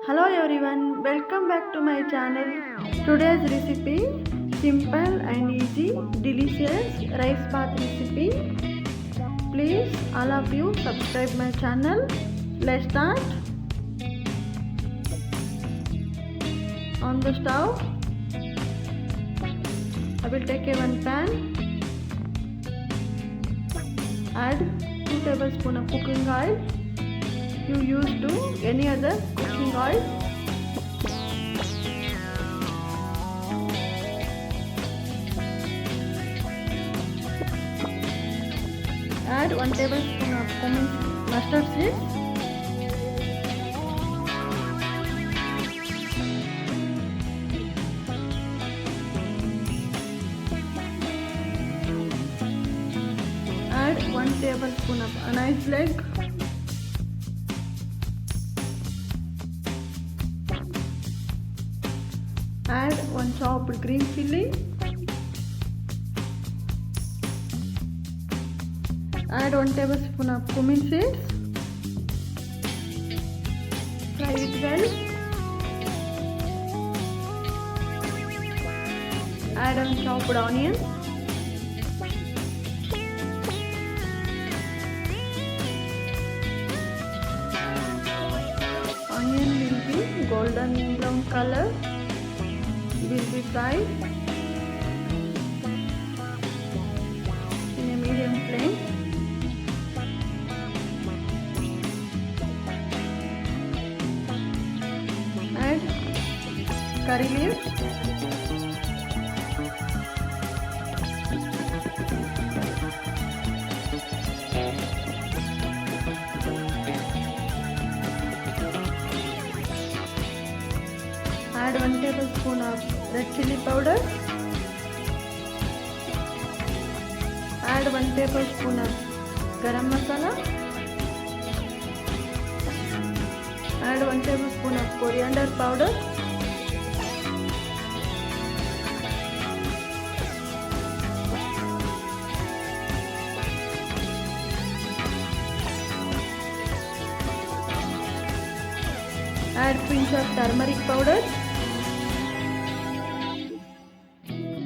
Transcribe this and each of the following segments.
Hello everyone, welcome back to my channel. Today's recipe, simple and easy, delicious rice bath recipe. Please all of you subscribe my channel. Let's start. On the stove, I will take a one pan. Add 2 tablespoons of cooking oil. You use to any other cooking oil. Add 1 tablespoon of cumin mustard seeds. Add 1 tablespoon of anise leg. Add 1 chopped green chilli. Add 1 tablespoon of cumin seeds. Fry it well. Add 1 chopped onion. Onion will be golden brown color. Will be fried in a medium flame. Add curry leaves. Add 1 tablespoon of red chilli powder. Add 1 tablespoon of garam masala. Add 1 tablespoon of coriander powder. Add pinch of turmeric powder.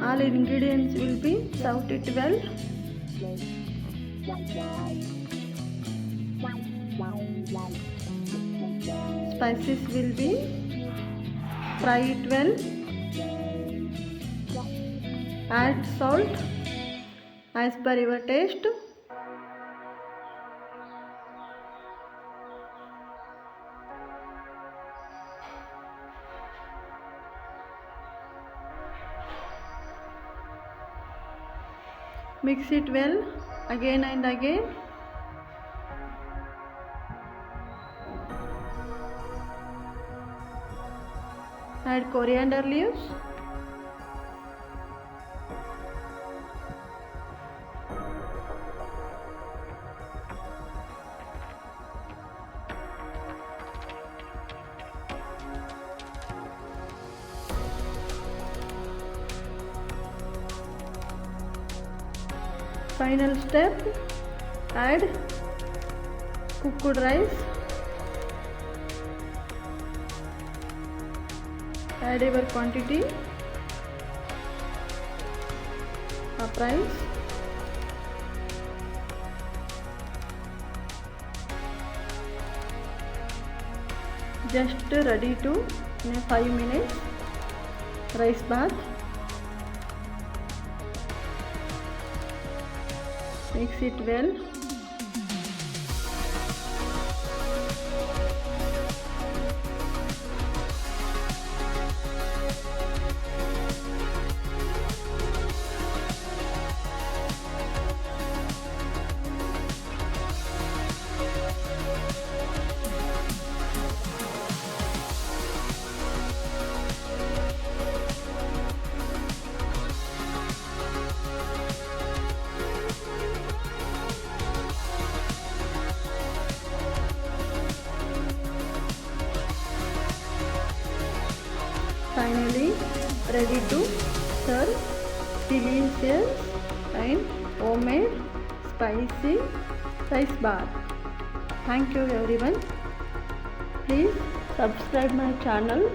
All ingredients will be sauteed well. Spices will be fry it well. Add salt as per your taste. Mix it well again and again. Add coriander leaves. Final step, add cooked rice. Add your quantity of rice. Just ready to in 5 minutes rice bath. Mix it well. Finally ready to serve delicious and homemade spicy rice bath. Thank you everyone. Please subscribe my channel.